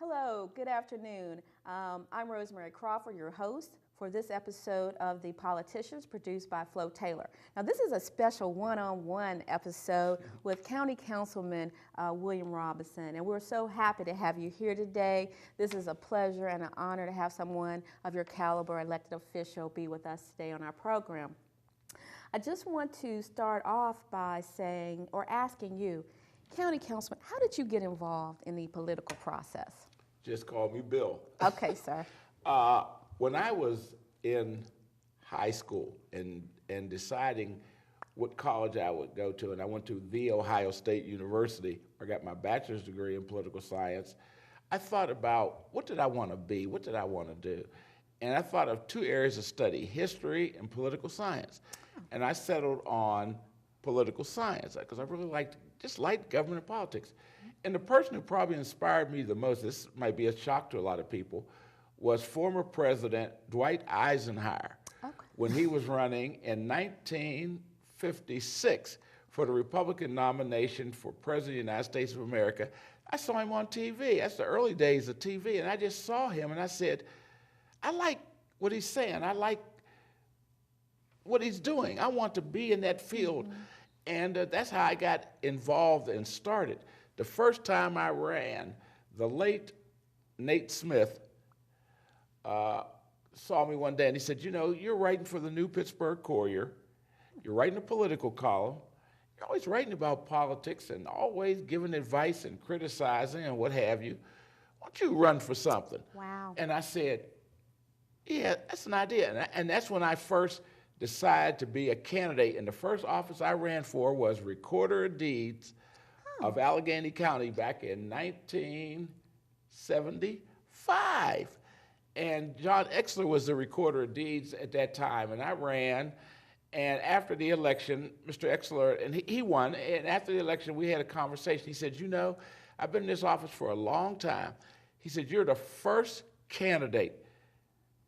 Hello, good afternoon. I'm Rosemary Crawford, your host for this episode of The Politicians, produced by Flo Taylor. Now, this is a special one-on-one episode with County Councilman William Robinson, and we're so happy to have you here today. This is a pleasure and an honor to have someone of your caliber, elected official, be with us today on our program. I just want to start off by saying, or asking you, County Councilman, how did you get involved in the political process? Just call me Bill. Okay, sir. When I was in high school and deciding what college I would go to, and I went to The Ohio State University, where I got my bachelor's degree in political science, I thought about what did I want to be, what did I want to do? And I thought of two areas of study, history and political science. And I settled on political science because I really liked government and politics. And the person who probably inspired me the most, this might be a shock to a lot of people, was former President Dwight Eisenhower. Okay. When he was running in 1956 for the Republican nomination for President of the United States of America. I saw him on TV. That's the early days of TV. And I just saw him and I said, I like what he's saying. I like what he's doing. I want to be in that field. Mm-hmm. And that's how I got involved and started. The first time I ran, the late Nate Smith saw me one day and he said, you know, you're writing for the New Pittsburgh Courier. You're writing a political column. You're always writing about politics and always giving advice and criticizing and what have you. Why don't you run for something? Wow. And I said, yeah, that's an idea. And that's when I first decided to be a candidate. And the first office I ran for was Recorder of Deeds of Allegheny County back in 1975. And John Exler was the Recorder of Deeds at that time, and I ran. And after the election, Mr. Exler, and he won, and after the election, we had a conversation. He said, you know, I've been in this office for a long time. He said, you're the first candidate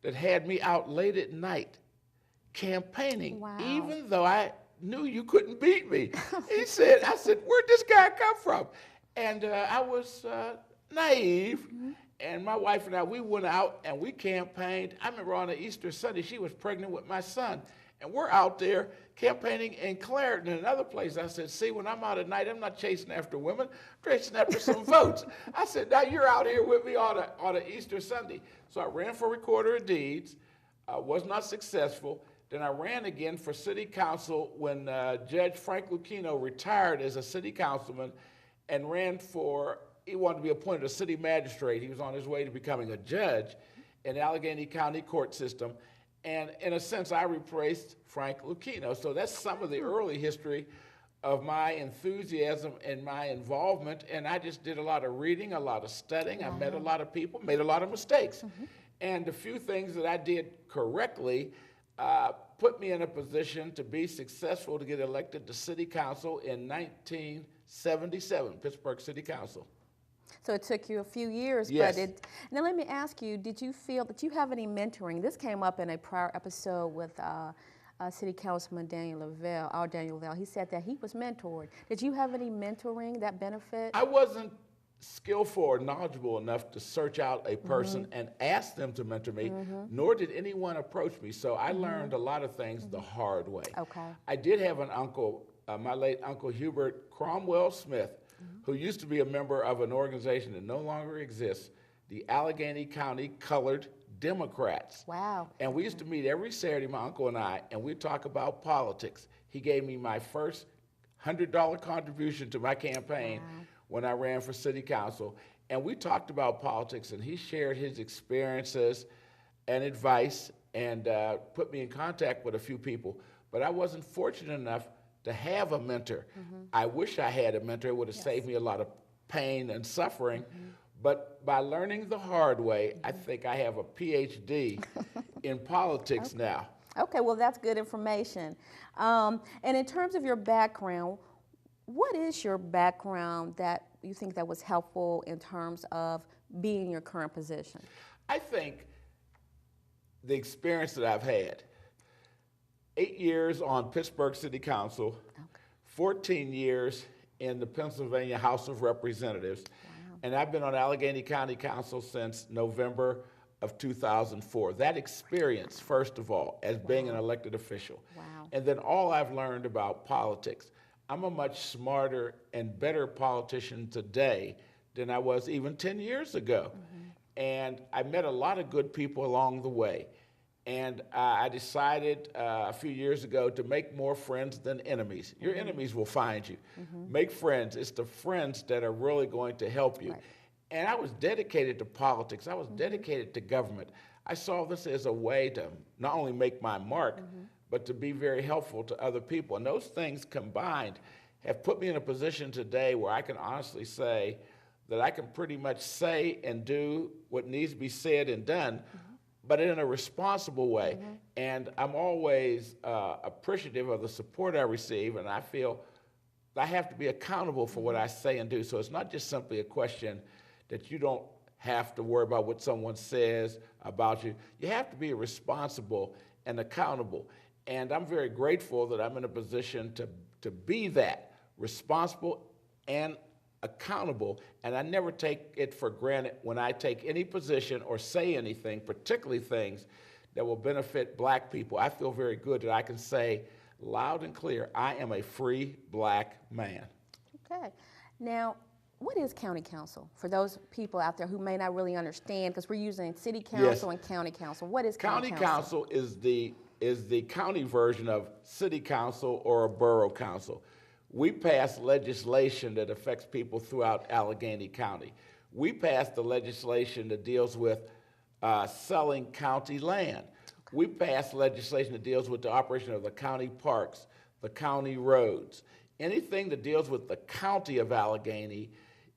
that had me out late at night campaigning, wow, even though I knew you couldn't beat me. I said, where'd this guy come from? And I was naive, mm-hmm. And my wife and I, we went out and we campaigned. I remember on an Easter Sunday, she was pregnant with my son, and we're out there campaigning in Clarendon and another place. I said, see, when I'm out at night, I'm not chasing after women, I'm chasing after some votes. I said, now you're out here with me on an Easter Sunday. So I ran for Recorder of Deeds, was not successful. Then I ran again for city council when Judge Frank Lucchino retired as a city councilman and ran for, he wanted to be appointed a city magistrate. He was on his way to becoming a judge in the Allegheny County court system. And in a sense, I replaced Frank Lucchino. So that's some of the early history of my enthusiasm and my involvement. And I just did a lot of reading, a lot of studying. Wow. I met a lot of people, made a lot of mistakes. Mm-hmm. And the few things that I did correctly put me in a position to be successful to get elected to city council in 1977, Pittsburgh City Council. So it took you a few years, yes. But now let me ask you, did you feel that you have any mentoring? This came up in a prior episode with City Councilman Daniel Lavelle. He said that he was mentored. Did you have any mentoring that benefit? I wasn't skillful or knowledgeable enough to search out a person mm-hmm. and ask them to mentor me, mm-hmm. nor did anyone approach me. So I mm-hmm. learned a lot of things mm-hmm. the hard way. Okay. I did have an uncle, my late Uncle Hubert Cromwell Smith, mm-hmm. who used to be a member of an organization that no longer exists, the Allegheny County Colored Democrats. Wow. And we used to meet every Saturday, my uncle and I, and we'd talk about politics. He gave me my first $100 contribution to my campaign. Wow. When I ran for city council, and we talked about politics, and he shared his experiences and advice and put me in contact with a few people. But I wasn't fortunate enough to have a mentor. Mm-hmm. I wish I had a mentor. It would have yes. saved me a lot of pain and suffering. Mm-hmm. But by learning the hard way, mm-hmm. I think I have a PhD in politics okay. now. Okay, well, that's good information. And in terms of your background, what is your background that you think that was helpful in terms of being in your current position? I think the experience that I've had, 8 years on Pittsburgh City Council, okay. 14 years in the Pennsylvania House of Representatives, wow. And I've been on Allegheny County Council since November of 2004. That experience, first of all, as being an elected official. Wow. And then all I've learned about politics. I'm a much smarter and better politician today than I was even 10 years ago. And I met a lot of good people along the way. And I decided a few years ago to make more friends than enemies. Your enemies will find you. Make friends. It's the friends that are really going to help you. Right. And I was dedicated to politics. I was dedicated to government. I saw this as a way to not only make my mark, but to be very helpful to other people. And those things combined have put me in a position today where I can honestly say that I can pretty much say and do what needs to be said and done, but in a responsible way. And I'm always appreciative of the support I receive, and I feel I have to be accountable for what I say and do. So it's not just simply a question that you don't have to worry about what someone says about you. You have to be responsible and accountable. And I'm very grateful that I'm in a position to be that, responsible and accountable. And I never take it for granted when I take any position or say anything, particularly things that will benefit black people. I feel very good that I can say loud and clear, I am a free black man. Okay. Now, what is county council? For those people out there who may not really understand, because we're using city council and county council. What is county council? County council is the county version of city council or a borough council. We pass legislation that affects people throughout Allegheny County. We pass the legislation that deals with selling county land. We pass legislation that deals with the operation of the county parks, the county roads. Anything that deals with the county of Allegheny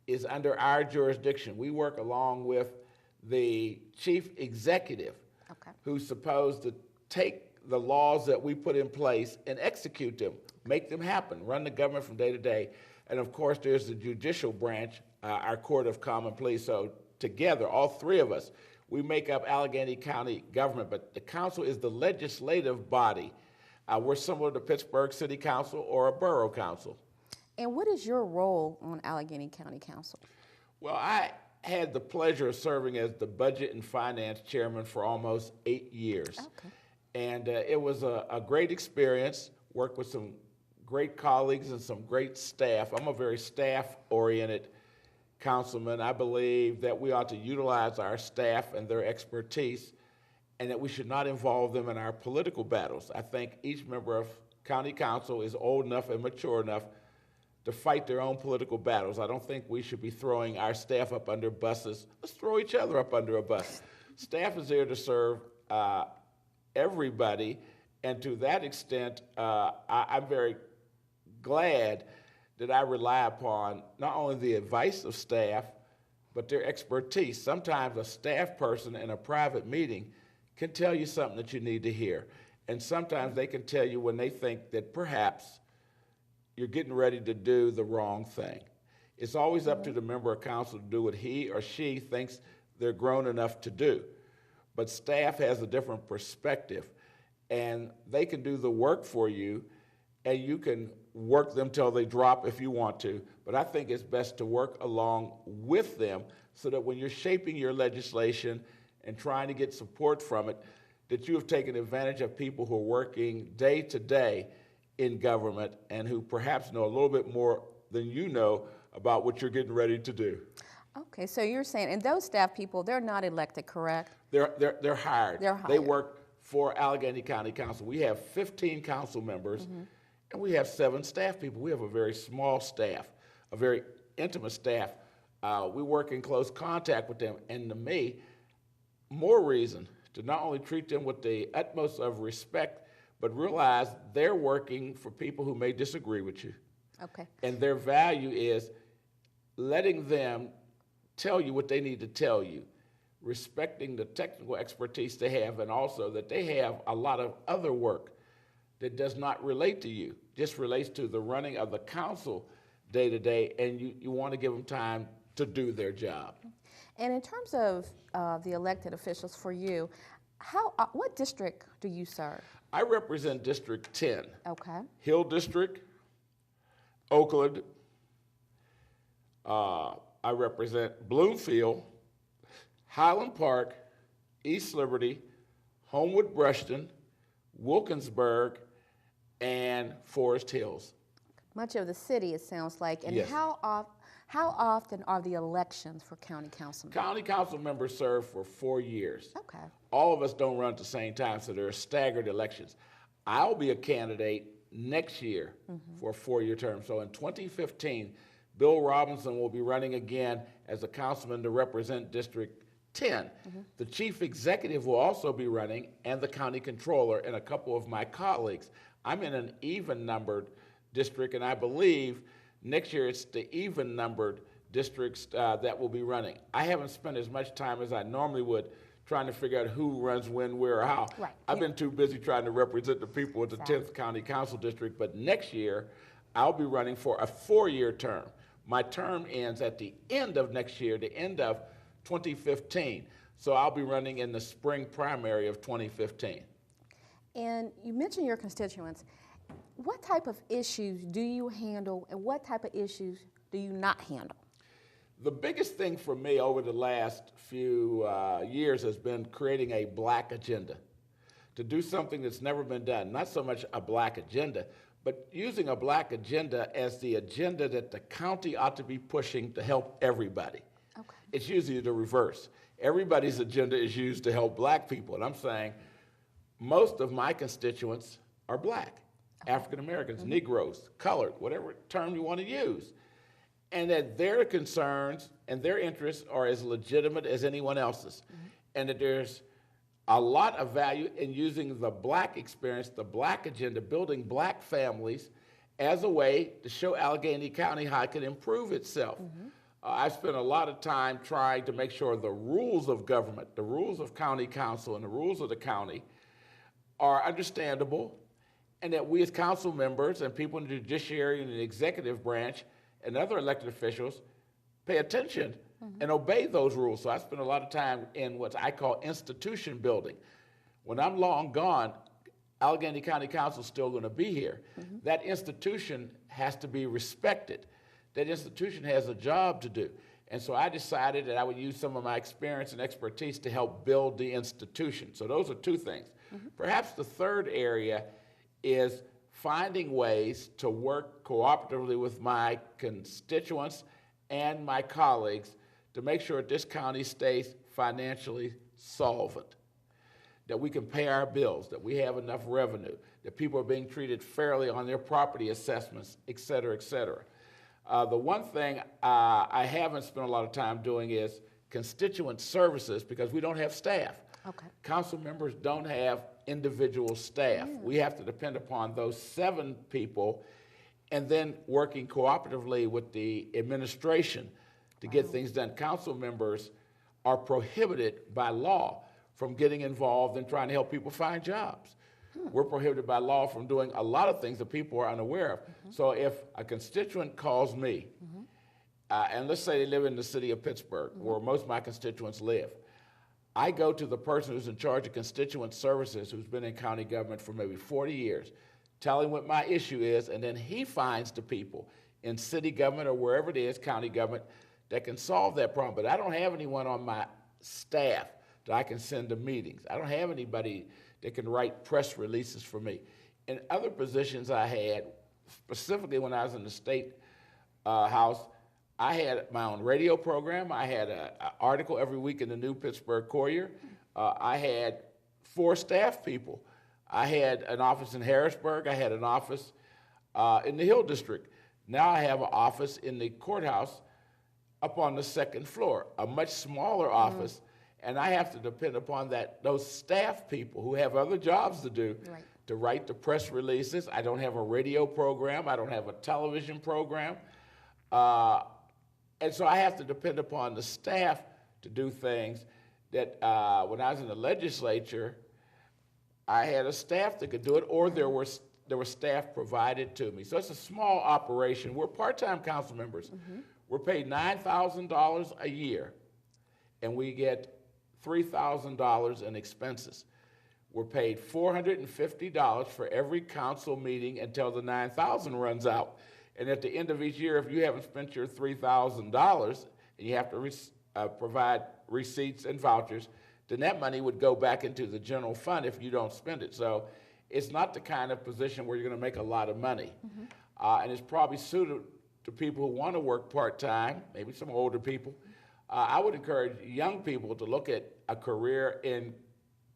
is under our jurisdiction. We work along with the chief executive, who's supposed to take the laws that we put in place and execute them, make them happen, run the government from day to day. And of course, there's the judicial branch, our Court of Common Pleas. So together, all three of us, we make up Allegheny County government, but the council is the legislative body. We're similar to Pittsburgh City Council or a borough council. And what is your role on Allegheny County Council? Well, I had the pleasure of serving as the Budget and Finance Chairman for almost 8 years. Okay. And it was a great experience, worked with some great colleagues and some great staff. I'm a very staff-oriented councilman. I believe that we ought to utilize our staff and their expertise, and that we should not involve them in our political battles. I think each member of county council is old enough and mature enough to fight their own political battles. I don't think we should be throwing our staff up under buses. Let's throw each other up under a bus. Staff is there to serve everybody, and to that extent, I'm very glad that I rely upon not only the advice of staff, but their expertise. Sometimes a staff person in a private meeting can tell you something that you need to hear. And sometimes they can tell you when they think that perhaps you're getting ready to do the wrong thing. It's always up to the member of council to do what he or she thinks they're grown enough to do. But staff has a different perspective, and they can do the work for you, and you can work them till they drop if you want to. But I think it's best to work along with them so that when you're shaping your legislation and trying to get support from it, that you have taken advantage of people who are working day to day in government and who perhaps know a little bit more than you know about what you're getting ready to do. Okay, so you're saying, and those staff people, they're not elected, correct? They're hired. They're hired. They work for Allegheny County Council. We have 15 council members, and we have 7 staff people. We have a very small staff, a very intimate staff. We work in close contact with them, and to me, more reason to not only treat them with the utmost of respect, but realize they're working for people who may disagree with you. Okay. And their value is letting them tell you what they need to tell you, respecting the technical expertise they have, and also that they have a lot of other work that does not relate to you, just relates to the running of the council day to day, and you want to give them time to do their job. And in terms of the elected officials for you, what district do you serve? I represent District 10. Okay. Hill District, Oakland, I represent Bloomfield, Highland Park, East Liberty, Homewood Brushton, Wilkinsburg, and Forest Hills. Much of the city, it sounds like. And Yes. how often are the elections for county councilmen? County council members serve for 4 years. Okay. All of us don't run at the same time, so there are staggered elections. I'll be a candidate next year for a 4-year term. So in 2015, Bill Robinson will be running again as a councilman to represent District 10. The chief executive will also be running, and the county controller and a couple of my colleagues. I'm in an even-numbered district, and I believe next year it's the even-numbered districts that will be running. I haven't spent as much time as I normally would trying to figure out who runs when, where, or how. Right. I've been too busy trying to represent the people at the 10th County Council District, but next year I'll be running for a 4-year term. My term ends at the end of next year, the end of 2015. So I'll be running in the spring primary of 2015. And you mentioned your constituents. What type of issues do you handle, and what type of issues do you not handle? The biggest thing for me over the last few years has been creating a black agenda, to do something that's never been done. Not so much a black agenda, but using a black agenda as the agenda that the county ought to be pushing to help everybody. Okay. It's usually the reverse. Everybody's agenda is used to help black people. And I'm saying most of my constituents are black, African Americans, Negroes, colored, whatever term you want to use. And that their concerns and their interests are as legitimate as anyone else's. And that there's a lot of value in using the black experience, the black agenda, building black families as a way to show Allegheny County how it can improve itself. I've spent a lot of time trying to make sure the rules of government, the rules of county council and the rules of the county are understandable, and that we as council members and people in the judiciary and the executive branch and other elected officials pay attention and obey those rules. So I spend a lot of time in what I call institution building. When I'm long gone, Allegheny County Council is still going to be here. That institution has to be respected. That institution has a job to do. And so I decided that I would use some of my experience and expertise to help build the institution. So those are two things. Perhaps the third area is finding ways to work cooperatively with my constituents and my colleagues to make sure this county stays financially solvent, that we can pay our bills, that we have enough revenue, that people are being treated fairly on their property assessments, et cetera, et cetera. The one thing I haven't spent a lot of time doing is constituent services, because we don't have staff. Okay. Council members don't have individual staff. We have to depend upon those 7 people and then working cooperatively with the administration to get things done. Council members are prohibited by law from getting involved in trying to help people find jobs. We're prohibited by law from doing a lot of things that people are unaware of. So if a constituent calls me, and let's say they live in the city of Pittsburgh, where most of my constituents live, I go to the person who's in charge of constituent services, who's been in county government for maybe 40 years, tell him what my issue is, and then he finds the people in city government or wherever it is, county government, that can solve that problem. But I don't have anyone on my staff that I can send to meetings. I don't have anybody that can write press releases for me. In other positions I had, specifically when I was in the state house, I had my own radio program. I had an article every week in the New Pittsburgh Courier. I had 4 staff people. I had an office in Harrisburg. I had an office in the Hill District. Now I have an office in the courthouse up on the 2nd floor, a much smaller office, and I have to depend upon those staff people who have other jobs to do to write the press releases. I don't have a radio program. I don't have a television program. And so I have to depend upon the staff to do things that when I was in the legislature, I had a staff that could do it, or there were staff provided to me. So it's a small operation. We're part-time council members. We're paid $9,000 a year, and we get $3,000 in expenses. We're paid $450 for every council meeting until the $9,000 runs out. And at the end of each year, if you haven't spent your $3,000, and you have to provide receipts and vouchers, then that money would go back into the general fund if you don't spend it. So it's not the kind of position where you're going to make a lot of money. And it's probably suited to people who want to work part-time, maybe some older people. I would encourage young people to look at a career in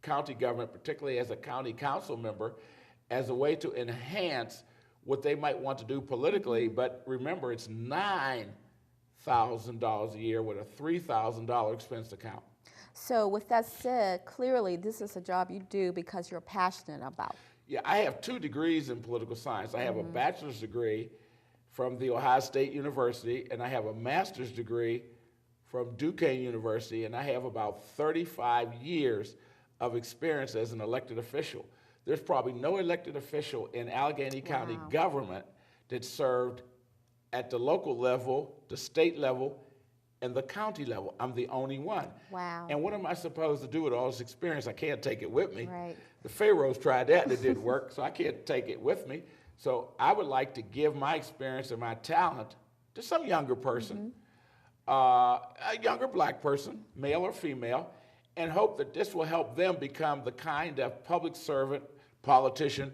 county government, particularly as a county council member, as a way to enhance what they might want to do politically. But remember, it's $9,000 a year with a $3,000 expense account. So with that said, clearly this is a job you do because you're passionate about. Yeah, I have 2 degrees in political science. I have a bachelor's degree from the Ohio State University, and I have a master's degree from Duquesne University, and I have about 35 years of experience as an elected official. There's probably no elected official in Allegheny County government that served at the local level, the state level, and the county level. I'm the only one. Wow. And what am I supposed to do with all this experience? I can't take it with me. Right. The Pharaohs tried that and it didn't work, so I can't take it with me. So I would like to give my experience and my talent to some younger person, a younger black person, male or female, and hope that this will help them become the kind of public servant, politician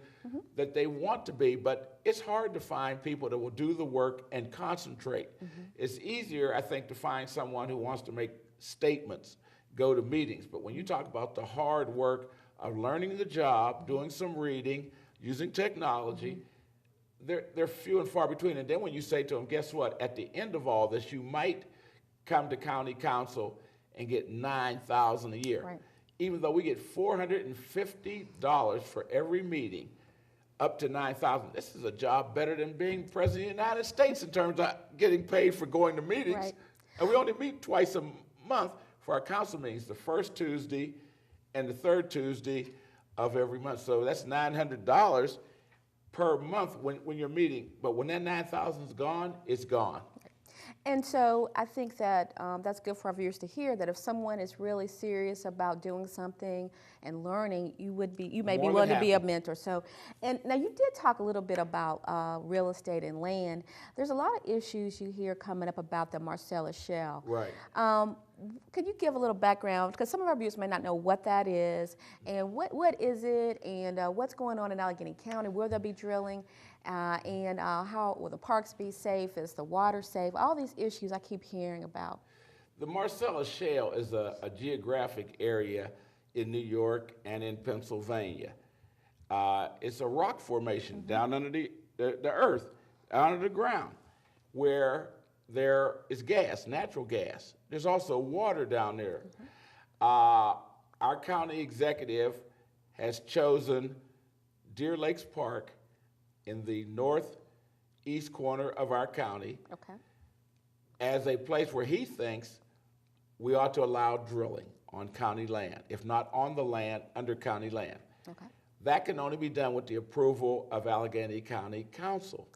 that they want to be. But it's hard to find people that will do the work and concentrate. It's easier, I think, to find someone who wants to make statements, go to meetings. But when you talk about the hard work of learning the job, doing some reading, using technology, they're few and far between. And then when you say to them, guess what, at the end of all this, you might come to county council and get $9,000 a year. Right. Even though we get $450 for every meeting, up to $9,000. This is a job better than being president of the United States in terms of getting paid for going to meetings. Right. And we only meet twice a month for our council meetings, the first Tuesday and the third Tuesday of every month. So that's $900 per month when you're meeting. But when that $9,000 is gone, it's gone. And so I think that that's good for our viewers to hear, that if someone is really serious about doing something and learning, you may be willing to be a mentor. So, and now you did talk a little bit about real estate and land. There's a lot of issues you hear coming up about the Marcellus Shale. Right. Could you give a little background, because some of our viewers may not know what that is, and what is it, and what's going on in Allegheny County, where they'll be drilling, and how will the parks be safe, is the water safe, all these issues I keep hearing about. The Marcellus Shale is a geographic area in New York and in Pennsylvania. It's a rock formation down under the earth, under the ground, where there is gas, natural gas. There's also water down there. Our county executive has chosen Deer Lakes Park in the northeast corner of our county as a place where he thinks we ought to allow drilling on county land, if not on the land, under county land. That can only be done with the approval of Allegheny County Council.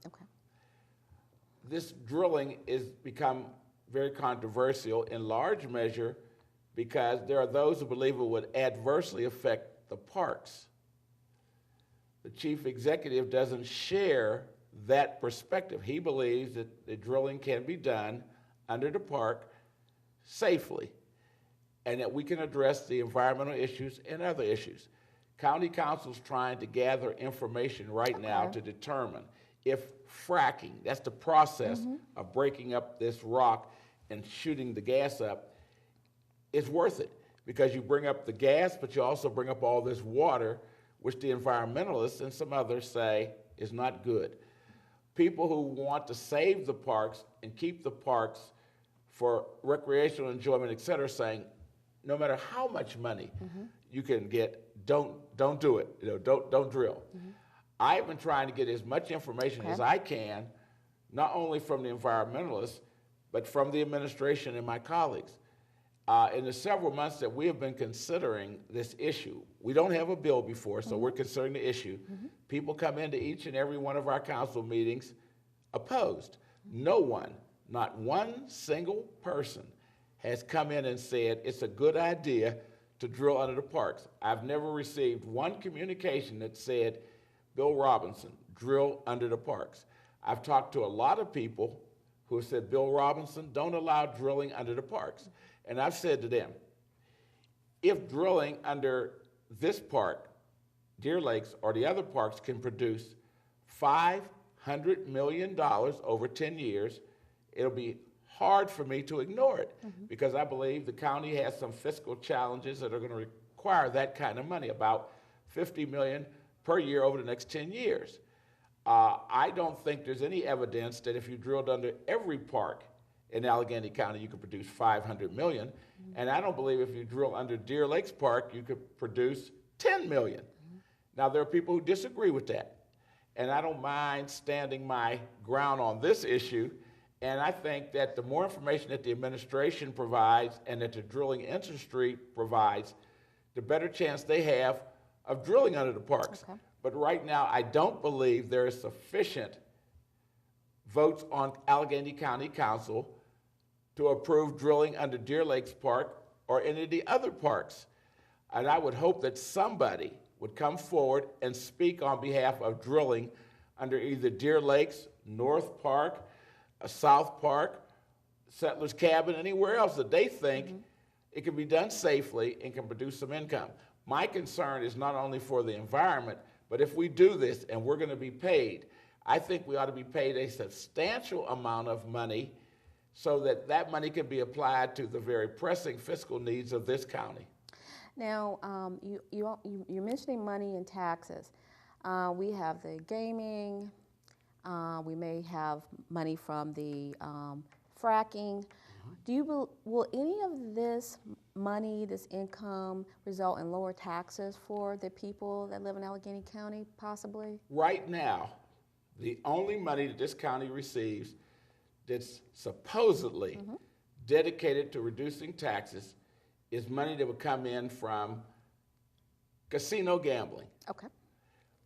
This drilling has become very controversial in large measure because there are those who believe it would adversely affect the parks. The chief executive doesn't share that perspective. He believes that the drilling can be done under the park safely and that we can address the environmental issues and other issues. County Council's trying to gather information right now to determine if fracking, that's the process of breaking up this rock and shooting the gas up, is worth it, because you bring up the gas, but you also bring up all this water, which the environmentalists and some others say is not good. People who want to save the parks and keep the parks for recreational enjoyment, et cetera, saying no matter how much money you can get, don't do it. Don't drill. I've been trying to get as much information as I can, not only from the environmentalists, but from the administration and my colleagues. In the several months that we have been considering this issue, we don't have a bill before, so we're considering the issue. People come into each and every one of our council meetings opposed. No one, not one single person, has come in and said it's a good idea to drill under the parks. I've never received one communication that said, Bill Robinson, drill under the parks. I've talked to a lot of people who have said, Bill Robinson, don't allow drilling under the parks. And I've said to them, if drilling under this park, Deer Lakes, or the other parks can produce $500 million over 10 years, it'll be hard for me to ignore it because I believe the county has some fiscal challenges that are going to require that kind of money, about $50 million per year over the next 10 years. I don't think there's any evidence that if you drilled under every park in Allegheny County, you could produce $500 million. And I don't believe if you drill under Deer Lakes Park, you could produce $10 million. Now, there are people who disagree with that. And I don't mind standing my ground on this issue. And I think that the more information that the administration provides and that the drilling industry provides, the better chance they have of drilling under the parks. Okay. But right now, I don't believe there is sufficient votes on Allegheny County Council to approve drilling under Deer Lakes Park or any of the other parks. And I would hope that somebody would come forward and speak on behalf of drilling under either Deer Lakes, North Park, South Park, Settlers Cabin, anywhere else that they think it can be done safely and can produce some income. My concern is not only for the environment, but if we do this and we're going to be paid, I think we ought to be paid a substantial amount of money so that that money can be applied to the very pressing fiscal needs of this county. Now, you're mentioning money and taxes. We have the gaming. We may have money from the fracking. Will any of this money, this income, result in lower taxes for the people that live in Allegheny County, possibly? Right now, the only money that this county receives that's supposedly dedicated to reducing taxes is money that would come in from casino gambling. Okay.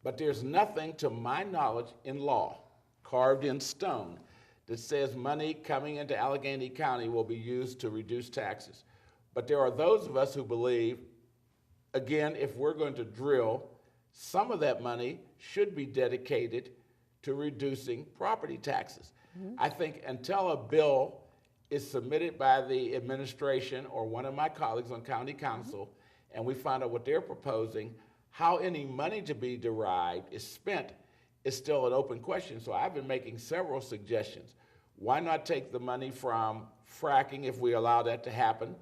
But there's nothing, to my knowledge, in law, carved in stone, that says money coming into Allegheny County will be used to reduce taxes. But there are those of us who believe, again, if we're going to drill, some of that money should be dedicated to reducing property taxes. I think until a bill is submitted by the administration or one of my colleagues on county council, and we find out what they're proposing, how any money to be derived is spent is still an open question. So I've been making several suggestions. Why not take the money from fracking, if we allow that to happen,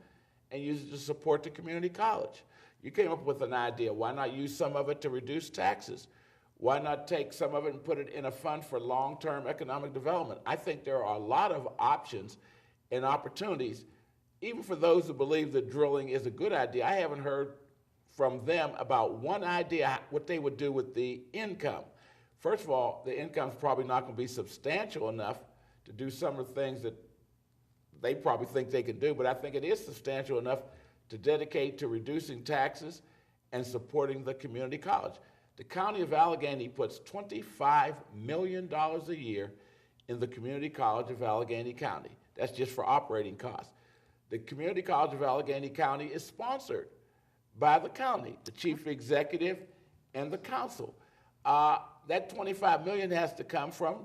and use it to support the community college? You came up with an idea. Why not use some of it to reduce taxes? Why not take some of it and put it in a fund for long-term economic development? I think there are a lot of options and opportunities, even for those who believe that drilling is a good idea. I haven't heard from them about one idea what they would do with the income. First of all, the income's probably not going to be substantial enough to do some of the things that they probably think they can do, but I think it is substantial enough to dedicate to reducing taxes and supporting the community college. The county of Allegheny puts $25 million a year in the community college of Allegheny County. That's just for operating costs. The community college of Allegheny County is sponsored by the county, the chief executive, and the council. That $25 million has to come from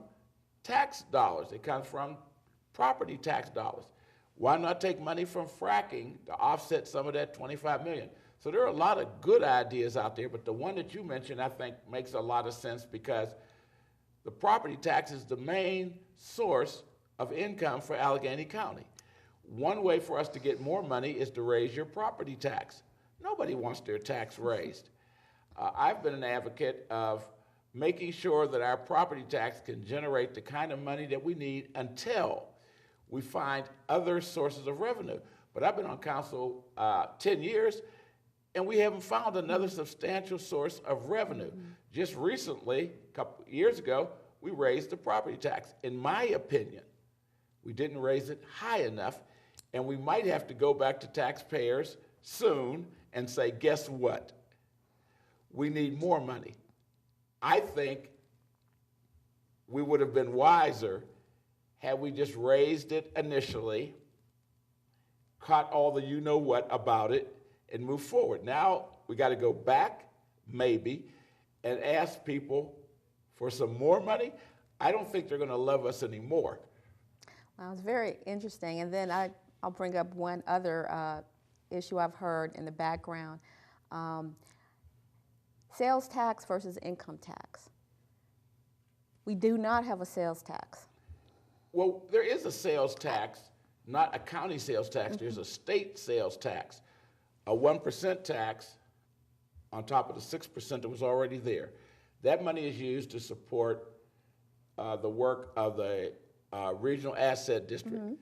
tax dollars. It comes from property tax dollars. Why not take money from fracking to offset some of that $25 million? So there are a lot of good ideas out there, but the one that you mentioned, I think, makes a lot of sense because the property tax is the main source of income for Allegheny County. One way for us to get more money is to raise your property tax. Nobody wants their tax raised. I've been an advocate of making sure that our property tax can generate the kind of money that we need until we find other sources of revenue. But I've been on council 10 years, and we haven't found another substantial source of revenue. Just recently, a couple years ago, we raised the property tax. In my opinion, we didn't raise it high enough, and we might have to go back to taxpayers soon and say, guess what? We need more money. I think we would have been wiser had we just raised it initially, caught all the you-know-what about it, and moved forward. Now we got to go back, maybe, and ask people for some more money. I don't think they're going to love us anymore. Well, it's very interesting. And then I'll bring up one other issue I've heard in the background. Sales tax versus income tax. We do not have a sales tax. Well, there is a sales tax, not a county sales tax. There's a state sales tax, a 1% tax on top of the 6% that was already there. That money is used to support the work of the regional asset district,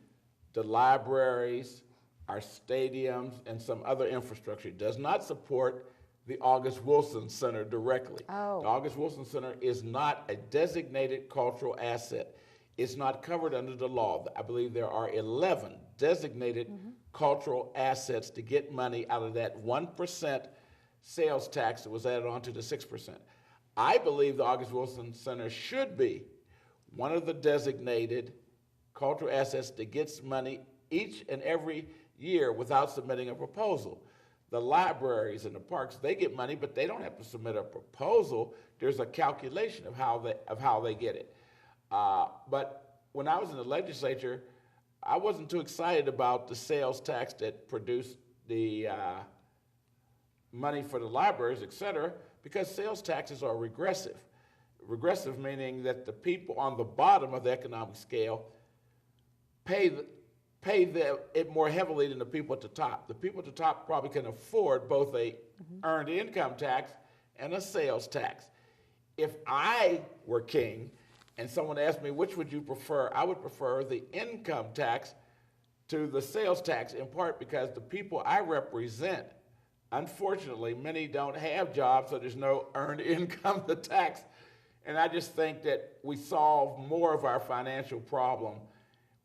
the libraries, our stadiums, and some other infrastructure. It does not support the August Wilson Center directly. Oh. The August Wilson Center is not a designated cultural asset. It's not covered under the law. I believe there are 11 designated cultural assets to get money out of that 1% sales tax that was added on to the 6%. I believe the August Wilson Center should be one of the designated cultural assets that gets money each and every year without submitting a proposal. The libraries and the parks, they get money, but they don't have to submit a proposal. There's a calculation of how they get it. But when I was in the legislature, I wasn't too excited about the sales tax that produced the money for the libraries, et cetera, because sales taxes are regressive. Regressive meaning that the people on the bottom of the economic scale pay it more heavily than the people at the top. The people at the top probably can afford both a earned income tax and a sales tax. If I were king and someone asked me which would you prefer, I would prefer the income tax to the sales tax, in part because the people I represent, unfortunately, many don't have jobs, so there's no earned income to tax. And I just think that we solve more of our financial problem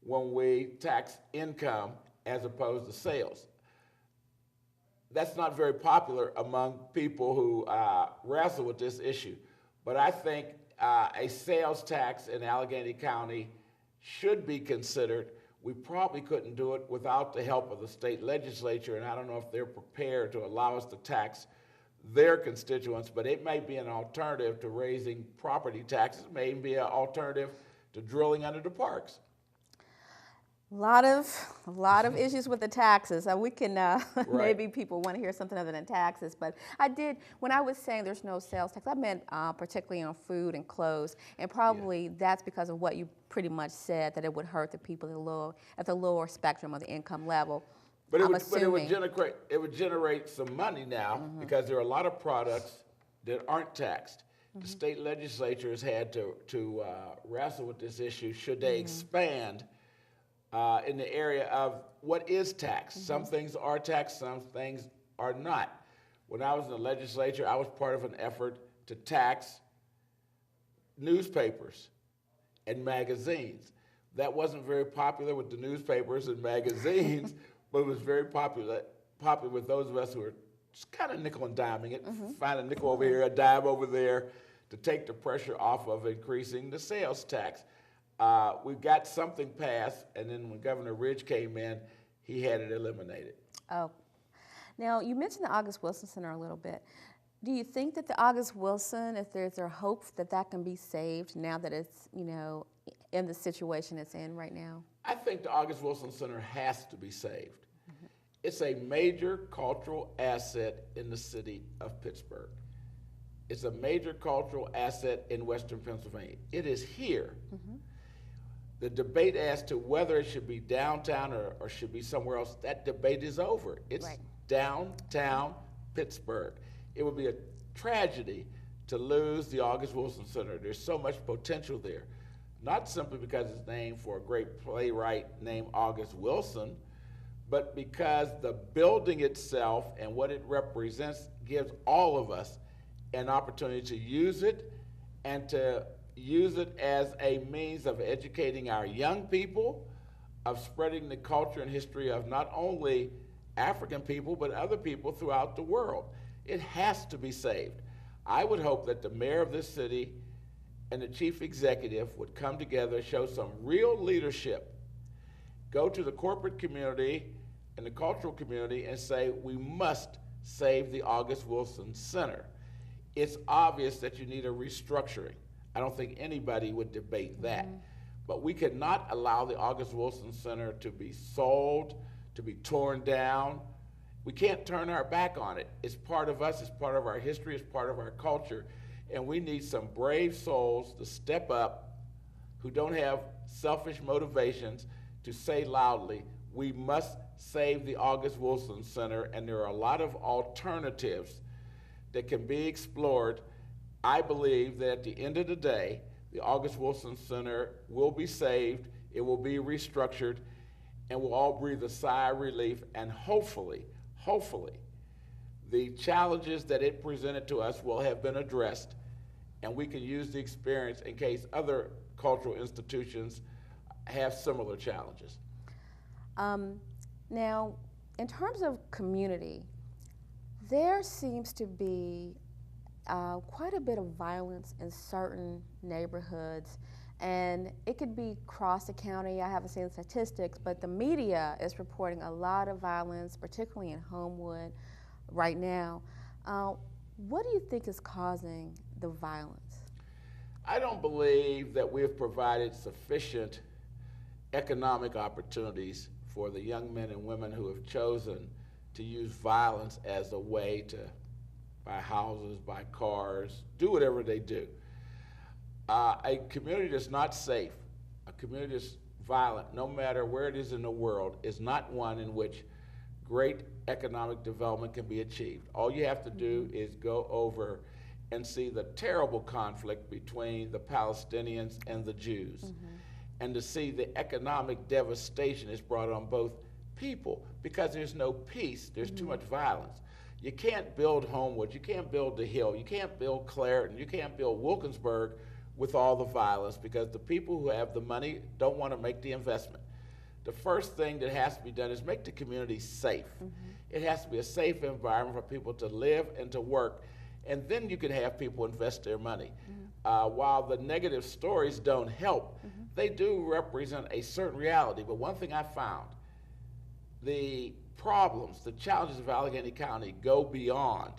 when we tax income as opposed to sales. That's not very popular among people who wrestle with this issue. But I think a sales tax in Allegheny County should be considered. We probably couldn't do it without the help of the state legislature, and I don't know if they're prepared to allow us to tax their constituents, but it may be an alternative to raising property taxes. It may be an alternative to drilling under the parks. A lot of issues with the taxes. We can maybe people want to hear something other than taxes, but when I was saying there's no sales tax, I meant particularly on food and clothes, and probably that's because of what you pretty much said, that it would hurt the people at the lower spectrum of the income level. But it would generate some money now because there are a lot of products that aren't taxed. The state legislature has had to wrestle with this issue. Should they expand in the area of what is taxed? Some things are taxed, some things are not. When I was in the legislature, I was part of an effort to tax newspapers and magazines. That wasn't very popular with the newspapers and magazines, but it was very popular with those of us who were just kind of nickel and diming it, find a nickel over here, a dime over there, to take the pressure off of increasing the sales tax. We got something passed, and then when Governor Ridge came in, he had it eliminated. Oh. Now, you mentioned the August Wilson Center a little bit. Do you think that the August Wilson, if there's a hope that can be saved now that it's, in the situation it's in right now? I think the August Wilson Center has to be saved. It's a major cultural asset in the city of Pittsburgh. It's a major cultural asset in Western Pennsylvania. It is here. The debate as to whether it should be downtown or should be somewhere else, that debate is over. It's downtown Pittsburgh. It would be a tragedy to lose the August Wilson Center. There's so much potential there, not simply because it's named for a great playwright named August Wilson, but because the building itself and what it represents gives all of us an opportunity to use it and to use it as a means of educating our young people, of spreading the culture and history of not only African people, but other people throughout the world. It has to be saved. I would hope that the mayor of this city and the chief executive would come together, show some real leadership, go to the corporate community and the cultural community and say, we must save the August Wilson Center. It's obvious that you need a restructuring. I don't think anybody would debate that. but we cannot allow the August Wilson Center to be sold, to be torn down. We can't turn our back on it. It's part of us, it's part of our history, it's part of our culture, and we need some brave souls to step up who don't have selfish motivations to say loudly, we must save the August Wilson Center, and there are a lot of alternatives that can be explored. I believe that at the end of the day, the August Wilson Center will be saved, it will be restructured, and we'll all breathe a sigh of relief, and hopefully, the challenges that it presented to us will have been addressed, and we can use the experience in case other cultural institutions have similar challenges. Now, in terms of community, there seems to be quite a bit of violence in certain neighborhoods, and it could be across the county. I haven't seen statistics, but the media is reporting a lot of violence, particularly in Homewood right now. What do you think is causing the violence? I don't believe that we have provided sufficient economic opportunities for the young men and women who have chosen to use violence as a way to buy houses, buy cars, do whatever they do. A community that's not safe, a community that's violent, no matter where it is in the world, is not one in which great economic development can be achieved. All you have to do is go over and see the terrible conflict between the Palestinians and the Jews, and to see the economic devastation it's brought on both people, because there's no peace, there's too much violence. You can't build Homewood, you can't build the Hill, you can't build Clareton, you can't build Wilkinsburg with all the violence, because the people who have the money don't want to make the investment. The first thing that has to be done is make the community safe. It has to be a safe environment for people to live and to work, and then you can have people invest their money. While the negative stories don't help, they do represent a certain reality. But one thing I found, the problems, the challenges of Allegheny County go beyond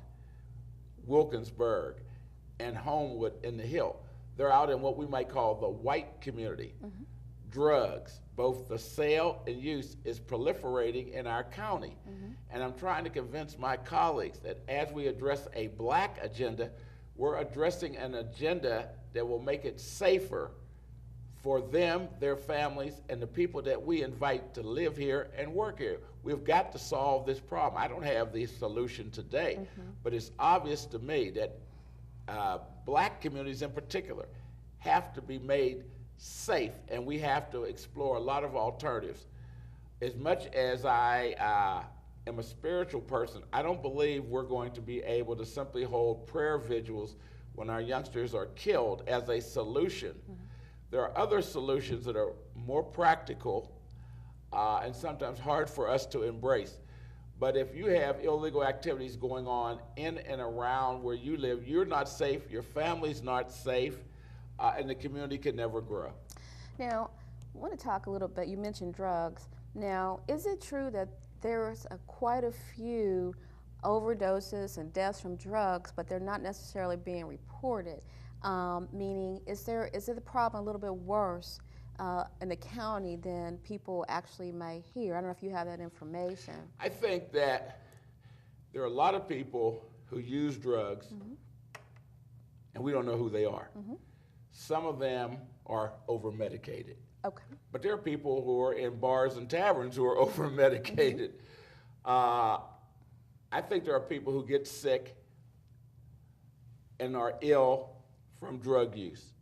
Wilkinsburg and Homewood and the Hill. They're out in what we might call the white community. Drugs, both the sale and use, is proliferating in our county. And I'm trying to convince my colleagues that as we address a black agenda, we're addressing an agenda that will make it safer for them, their families, and the people that we invite to live here and work here. We've got to solve this problem. I don't have the solution today, but it's obvious to me that black communities in particular have to be made safe, and we have to explore a lot of alternatives. As much as I am a spiritual person, I don't believe we're going to be able to simply hold prayer vigils when our youngsters are killed as a solution. There are other solutions that are more practical and sometimes hard for us to embrace. But if you have illegal activities going on in and around where you live, you're not safe, your family's not safe, and the community can never grow. Now, I want to talk a little bit, you mentioned drugs. Now, is it true that there's quite a few overdoses and deaths from drugs, but they're not necessarily being reported? Meaning, is the problem a little bit worse in the county than people actually may hear? I don't know if you have that information. I think that there are a lot of people who use drugs, and we don't know who they are. Some of them are over-medicated. Okay. But there are people who are in bars and taverns who are over-medicated. I think there are people who get sick and are ill from drug use.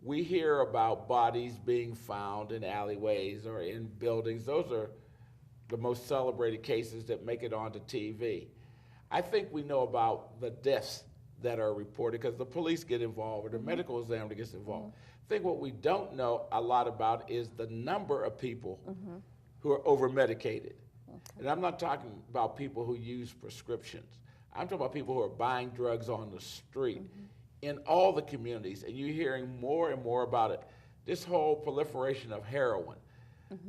We hear about bodies being found in alleyways or in buildings. Those are the most celebrated cases that make it onto TV. I think we know about the deaths that are reported because the police get involved or the medical examiner gets involved. I think what we don't know a lot about is the number of people who are over-medicated. And I'm not talking about people who use prescriptions. I'm talking about people who are buying drugs on the street in all the communities, and you're hearing more and more about it. This whole proliferation of heroin,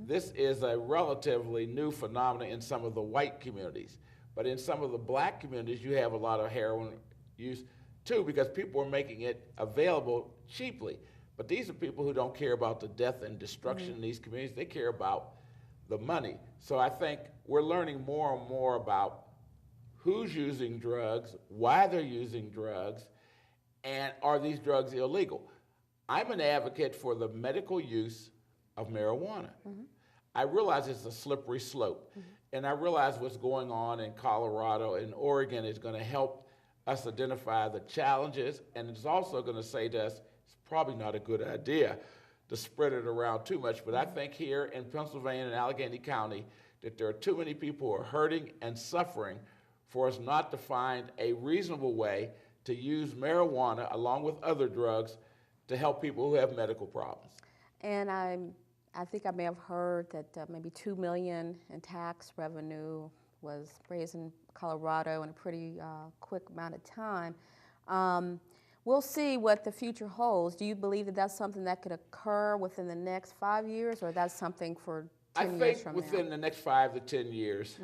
this is a relatively new phenomenon in some of the white communities. But in some of the black communities, you have a lot of heroin use too, because people are making it available cheaply. But these are people who don't care about the death and destruction in these communities. They care about the money. So I think we're learning more and more about who's using drugs, why they're using drugs, and are these drugs illegal? I'm an advocate for the medical use of marijuana. I realize it's a slippery slope, and I realize what's going on in Colorado and Oregon is going to help us identify the challenges, and it's also going to say to us, it's probably not a good idea to spread it around too much, but I think here in Pennsylvania and Allegheny County that there are too many people who are hurting and suffering for us not to find a reasonable way to use marijuana along with other drugs to help people who have medical problems. And I think I may have heard that maybe $2 million in tax revenue was raised in Colorado in a pretty quick amount of time. We'll see what the future holds. Do you believe that that's something that could occur within the next 5 years, or that's something for 10 years from now? I think within the next 5 to 10 years,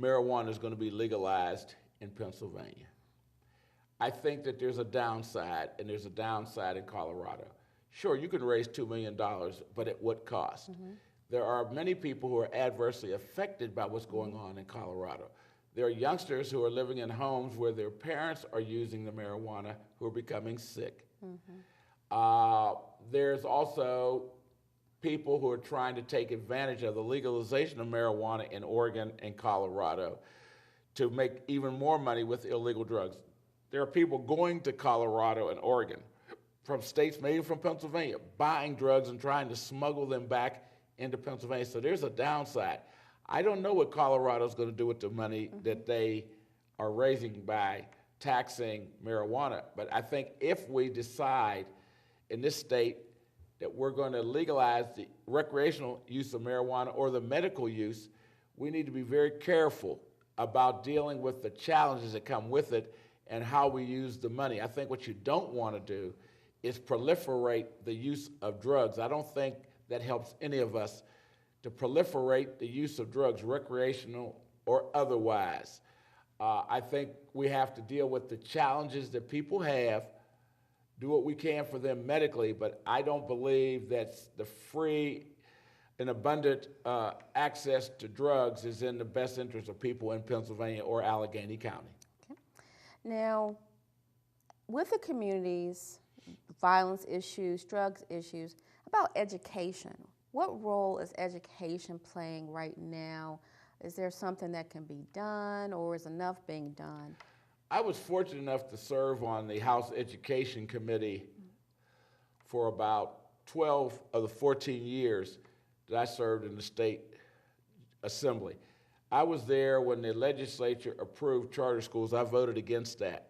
marijuana is going to be legalized in Pennsylvania. I think that there's a downside, and there's a downside in Colorado. Sure, you can raise $2 million, but at what cost? There are many people who are adversely affected by what's going on in Colorado. There are youngsters who are living in homes where their parents are using the marijuana who are becoming sick. There's also people who are trying to take advantage of the legalization of marijuana in Oregon and Colorado to make even more money with illegal drugs. There are people going to Colorado and Oregon from states, maybe from Pennsylvania, buying drugs and trying to smuggle them back into Pennsylvania. So there's a downside. I don't know what Colorado's going to do with the money that they are raising by taxing marijuana, but I think if we decide in this state that we're going to legalize the recreational use of marijuana or the medical use, we need to be very careful about dealing with the challenges that come with it and how we use the money. I think what you don't want to do is proliferate the use of drugs. I don't think that helps any of us to proliferate the use of drugs, recreational or otherwise. I think we have to deal with the challenges that people have, do what we can for them medically, but I don't believe that the free and abundant access to drugs is in the best interest of people in Pennsylvania or Allegheny County. Okay. Now, with the communities, violence issues, drugs issues, about education, what role is education playing right now? Is there something that can be done, or is enough being done? I was fortunate enough to serve on the House Education Committee for about 12 of the 14 years that I served in the state assembly. I was there when the legislature approved charter schools. I voted against that.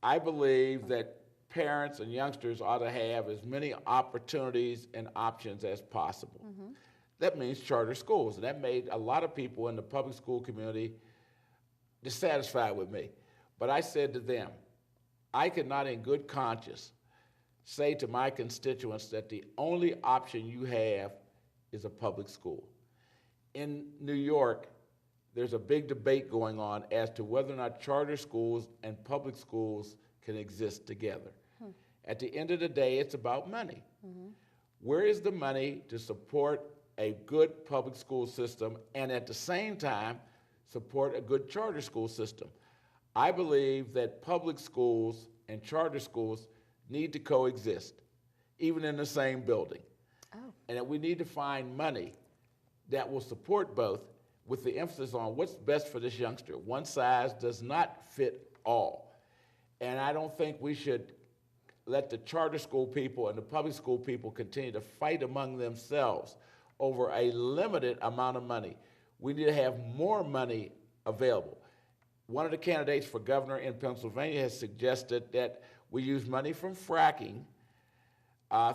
I believe that parents and youngsters ought to have as many opportunities and options as possible. That means charter schools, and that made a lot of people in the public school community dissatisfied with me. But I said to them, I could not in good conscience say to my constituents that the only option you have is a public school. In New York, there's a big debate going on as to whether or not charter schools and public schools can exist together. At the end of the day, it's about money. Where is the money to support a good public school system and at the same time support a good charter school system? I believe that public schools and charter schools need to coexist, even in the same building. And that we need to find money that will support both with the emphasis on what's best for this youngster. One size does not fit all. And I don't think we should let the charter school people and the public school people continue to fight among themselves over a limited amount of money. We need to have more money available. One of the candidates for governor in Pennsylvania has suggested that we use money from fracking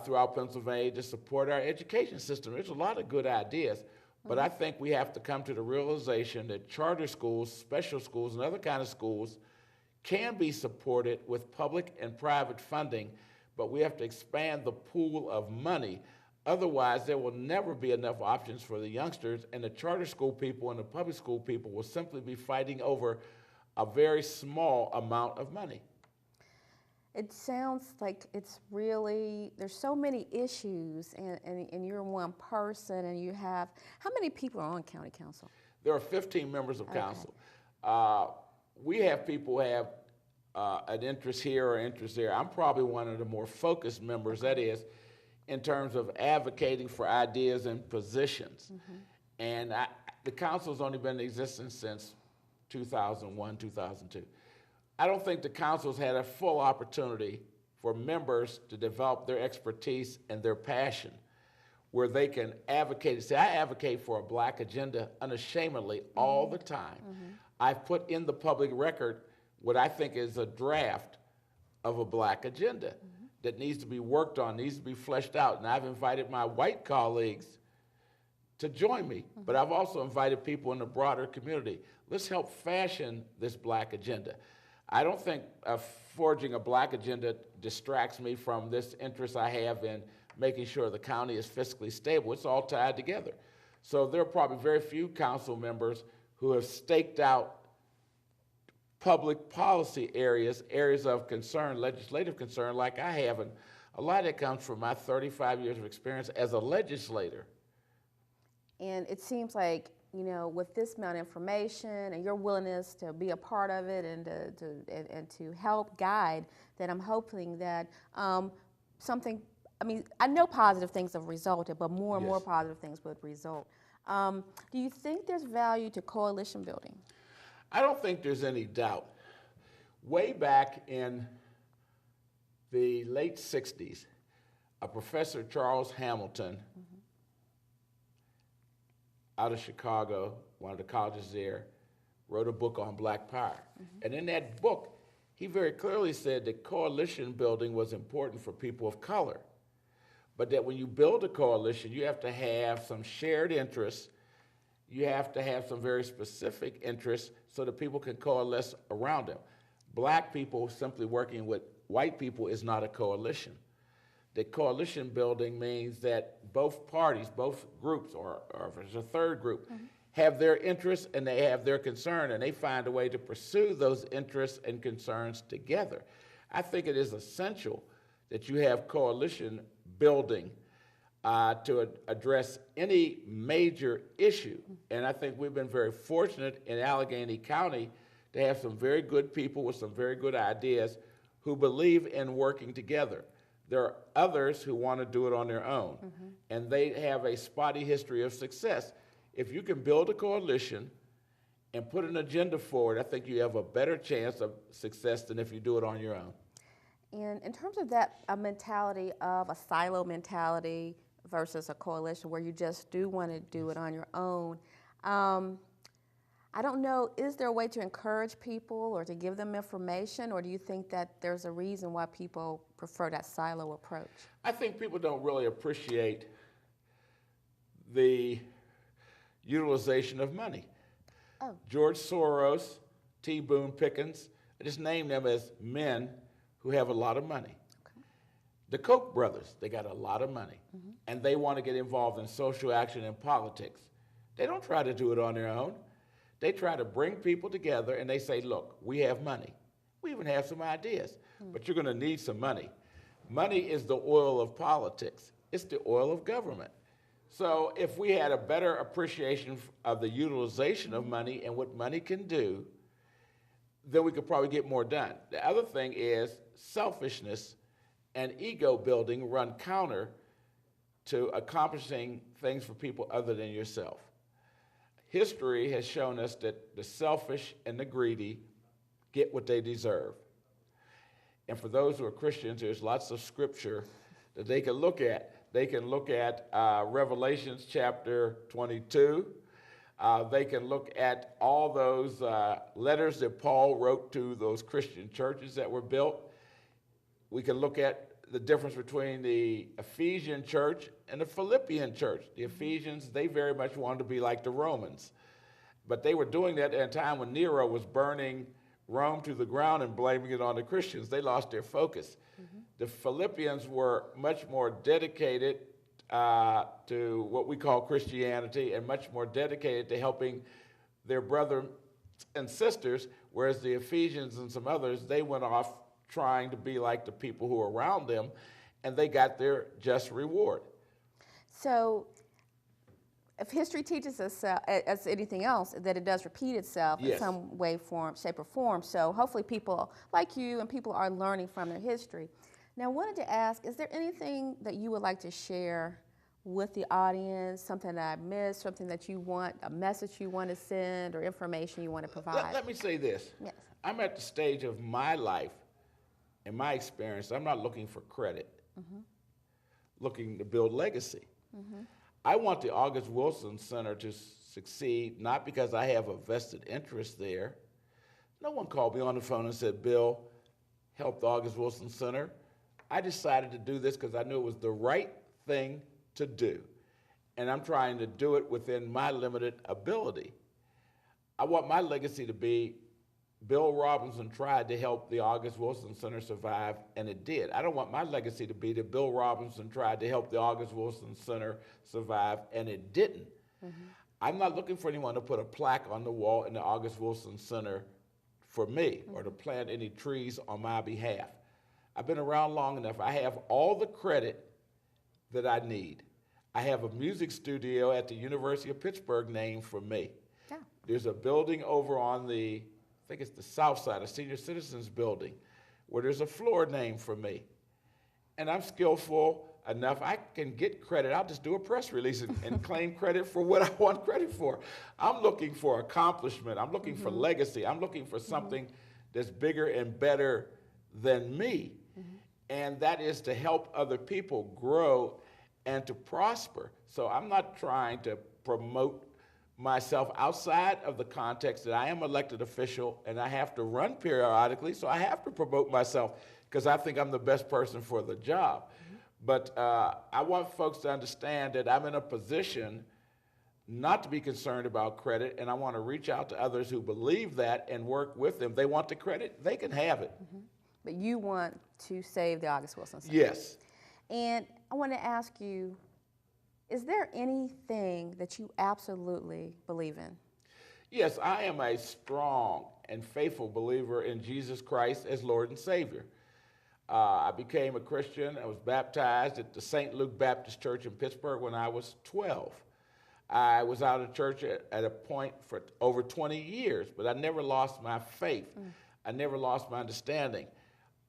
throughout Pennsylvania to support our education system. There's a lot of good ideas, but I think we have to come to the realization that charter schools, special schools, and other kind of schools can be supported with public and private funding, but we have to expand the pool of money. Otherwise, there will never be enough options for the youngsters, and the charter school people and the public school people will simply be fighting over a very small amount of money. It sounds like it's really, there's so many issues, and you're one person, and you have, how many people are on county council? There are 15 members of council. We have people who have an interest here or interest there. I'm probably one of the more focused members, that is, in terms of advocating for ideas and positions. And the council's only been in existence since 2001, 2002. I don't think the council's had a full opportunity for members to develop their expertise and their passion, where they can advocate. Say, I advocate for a black agenda unashamedly all the time. I've put in the public record what I think is a draft of a black agenda that needs to be worked on, needs to be fleshed out. And I've invited my white colleagues to join me, but I've also invited people in the broader community. Let's help fashion this black agenda. I don't think forging a black agenda distracts me from this interest I have in making sure the county is fiscally stable. It's all tied together. So there are probably very few council members who have staked out public policy areas of concern, legislative concern, like I have. And a lot of that comes from my 35 years of experience as a legislator. And it seems like, you know, with this amount of information and your willingness to be a part of it and to help guide, that I'm hoping that something, I mean, I know positive things have resulted, but more and more positive things would result. Do you think there's value to coalition building? I don't think there's any doubt. Way back in the late 60s, a professor, Charles Hamilton, out of Chicago, one of the colleges there, wrote a book on black power. And in that book, he very clearly said that coalition building was important for people of color, but that when you build a coalition, you have to have some shared interests, you have to have some very specific interests so that people can coalesce around them. Black people simply working with white people is not a coalition. The coalition building means that both parties, both groups, or if there's a third group, have their interests and they have their concern, and they find a way to pursue those interests and concerns together. I think it is essential that you have coalition building to address any major issue. And I think we've been very fortunate in Allegheny County to have some very good people with some very good ideas who believe in working together. There are others who want to do it on their own, and they have a spotty history of success. If you can build a coalition and put an agenda forward, I think you have a better chance of success than if you do it on your own. And in terms of that mentality of a silo mentality versus a coalition where you just do want to do it on your own, I don't know, is there a way to encourage people or to give them information, or do you think that there's a reason why people prefer that silo approach? I think people don't really appreciate the utilization of money. George Soros, T. Boone Pickens, I just named them as men who have a lot of money. The Koch brothers, they got a lot of money, and they want to get involved in social action and politics. They don't try to do it on their own. They try to bring people together, and they say, look, we have money. We even have some ideas, but you're going to need some money. Money is the oil of politics. It's the oil of government. So if we had a better appreciation of the utilization of money and what money can do, then we could probably get more done. The other thing is selfishness and ego building run counter to accomplishing things for people other than yourself. History has shown us that the selfish and the greedy get what they deserve. And for those who are Christians, there's lots of scripture that they can look at. They can look at Revelations chapter 22. They can look at all those letters that Paul wrote to those Christian churches that were built. We can look at the difference between the Ephesian church and the Philippian church. The Ephesians, they very much wanted to be like the Romans. But they were doing that at a time when Nero was burning Rome to the ground and blaming it on the Christians. They lost their focus. The Philippians were much more dedicated to what we call Christianity and much more dedicated to helping their brothers and sisters, whereas the Ephesians and some others, they went off trying to be like the people who are around them, and they got their just reward. So if history teaches us, as anything else, that it does repeat itself in Yes. some way, form, shape, or form. So hopefully people like you and people are learning from their history. Now, I wanted to ask, is there anything that you would like to share with the audience, something that I missed, something that you want, a message you want to send, or information you want to provide? Let me say this. Yes. I'm at the stage of my life, in my experience, I'm not looking for credit, looking to build legacy. I want the August Wilson Center to succeed, not because I have a vested interest there. No one called me on the phone and said, Bill, help the August Wilson Center. I decided to do this because I knew it was the right thing to do. And I'm trying to do it within my limited ability. I want my legacy to be Bill Robinson tried to help the August Wilson Center survive, and it did. I don't want my legacy to be that Bill Robinson tried to help the August Wilson Center survive, and it didn't. I'm not looking for anyone to put a plaque on the wall in the August Wilson Center for me or to plant any trees on my behalf. I've been around long enough. I have all the credit that I need. I have a music studio at the University of Pittsburgh named for me. Yeah. There's a building over on the, I think it's the south side, a senior citizens building, where there's a floor named for me. And I'm skillful enough, I can get credit. I'll just do a press release and claim credit for what I want credit for. I'm looking for accomplishment. I'm looking for legacy. I'm looking for something that's bigger and better than me. And that is to help other people grow and to prosper. So I'm not trying to promote myself outside of the context that I am an elected official and I have to run periodically, so I have to promote myself because I think I'm the best person for the job. But I want folks to understand that I'm in a position not to be concerned about credit, and I want to reach out to others who believe that and work with them. They want the credit, they can have it. But you want to save the August Wilson Center. Yes. And I want to ask you, is there anything that you absolutely believe in? Yes, I am a strong and faithful believer in Jesus Christ as Lord and Savior. I became a Christian. I was baptized at the St. Luke Baptist Church in Pittsburgh when I was 12. I was out of church at a point for over 20 years, but I never lost my faith. I never lost my understanding.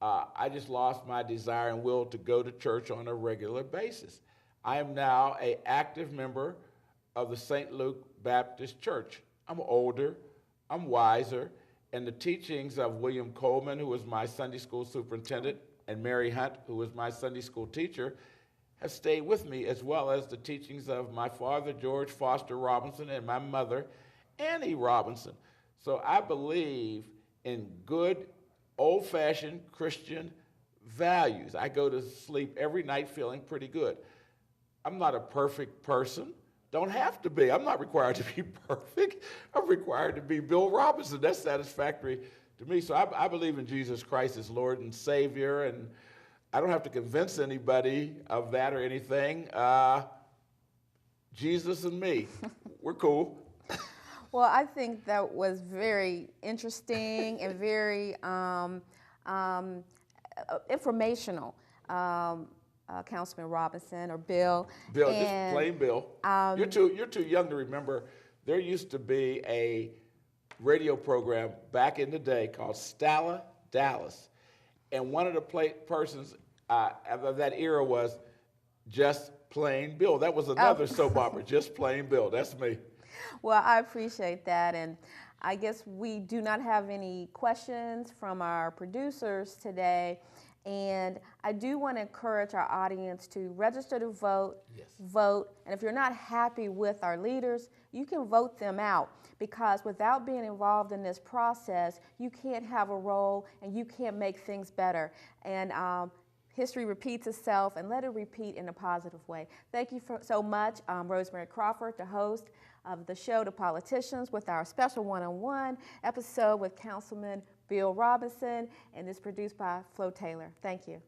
I just lost my desire and will to go to church on a regular basis. I am now an active member of the St. Luke Baptist Church. I'm older, I'm wiser, and the teachings of William Coleman, who was my Sunday school superintendent, and Mary Hunt, who was my Sunday school teacher, have stayed with me, as well as the teachings of my father, George Foster Robinson, and my mother, Annie Robinson. So I believe in good, old-fashioned Christian values. I go to sleep every night feeling pretty good. I'm not a perfect person. Don't have to be. I'm not required to be perfect. I'm required to be Bill Robinson. That's satisfactory to me. So I believe in Jesus Christ as Lord and Savior, and I don't have to convince anybody of that or anything. Jesus and me, we're cool. Well, I think that was very interesting and very informational, Councilman Robinson or Bill. Bill, just plain Bill. You're too young to remember. There used to be a radio program back in the day called Stella Dallas, and one of the persons of that era was Just Plain Bill. That was another soap opera, Just Plain Bill. That's me. Well, I appreciate that, and I guess we do not have any questions from our producers today, and I do want to encourage our audience to register to vote, vote, and if you're not happy with our leaders, you can vote them out, because without being involved in this process, you can't have a role and you can't make things better. And history repeats itself, and let it repeat in a positive way. Thank you so much, Rosemary Crawford, the host of the show, The Politicians, with our special one-on-one episode with Councilman Bill Robinson, and it's produced by Flo Taylor. Thank you.